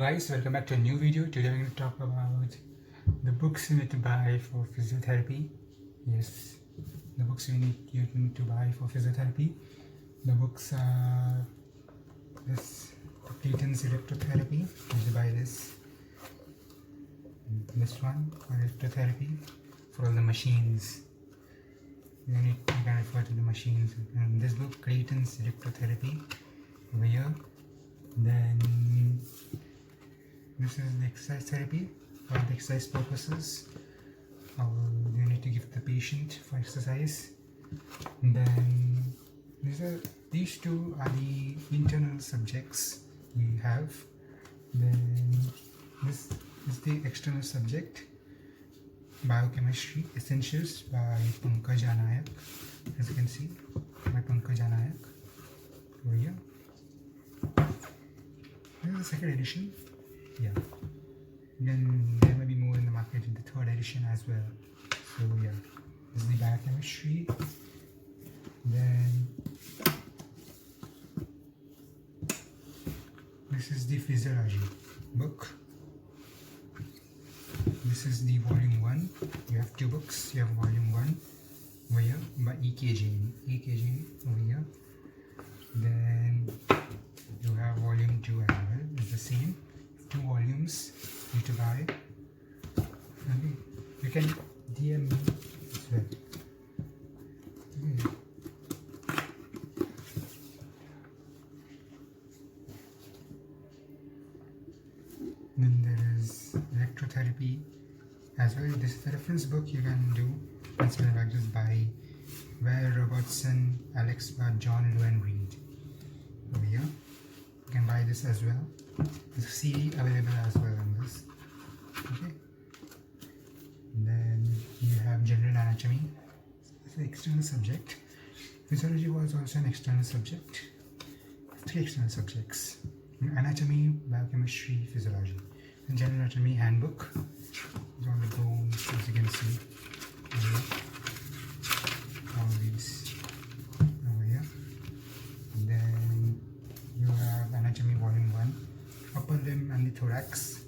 guys, welcome back to a new video. Today we're going to talk about the books you need to buy for physiotherapy. Yes, the books you need to buy for physiotherapy. The books are this Clayton's Electrotherapy. You need to buy this one for electrotherapy for all the machines. You can refer to the machines. And this book, Clayton's Electrotherapy, over here. Then this is the exercise therapy for the exercise purposes. You need to give the patient for exercise. And then these two are the internal subjects we have. Then this is the external subject, Biochemistry Essentials by Pankaj Anayak. As you can see, by Pankaj Anayak over here. This is the second edition. Yeah. Then there may be more in the market in the third edition as well. So yeah, this is the biochemistry. Then this is the physiology book. This is the volume 1. You have two books. You have volume 1 over here by EKG over here. Then you have volume 2 as well. It's the same. 2 volumes you need to buy. Okay. You can DM me as well. Okay. Then there is electrotherapy as well. This is the reference book you can do. Principal Practice by Ware, Robertson, Alex Bart, John Llewellyn Reed. Over here. You can buy this as well. There's a CD available as well on this. Okay. And then you have general anatomy. It's an external subject. Physiology was also an external subject. 3 external subjects: anatomy, biochemistry, physiology. And general anatomy handbook. It's on the bones, as you can see. All these over here. And then you have anatomy volume 1, upper limb and the thorax.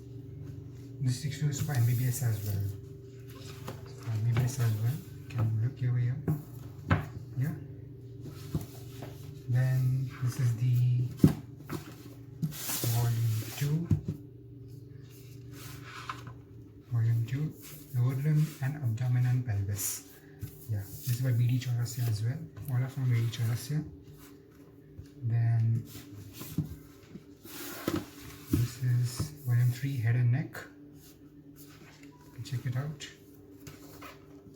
This is used for MBBS as well. For MBBS as well, you can look over here. Yeah. Then this is the volume 2, lower limb and abdomen and pelvis. Yeah, this is by BD Chaurasia as well. All are from BD Chaurasia. Then this is volume 3, head and neck. Check it out.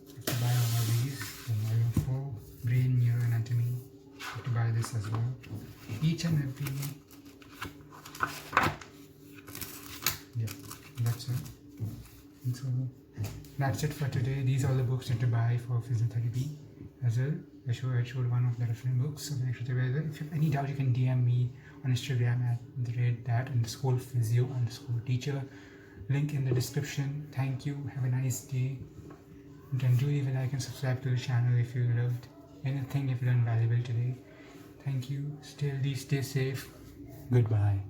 You have to buy all of these. Then volume 4, brain neuroanatomy. You have to buy this as well. Each and every. Yeah, that's it. And so that's it for today. These are all the books you have to buy for physiotherapy as well. I showed one of the reference books of electrotherapy. If you have any doubt, you can DM me on Instagram at that_physio_teacher. Link in the description. Thank you. Have a nice day. You can do leave a like and subscribe to the channel if you loved anything, if you learned valuable today. Thank you. Stay safe. Goodbye.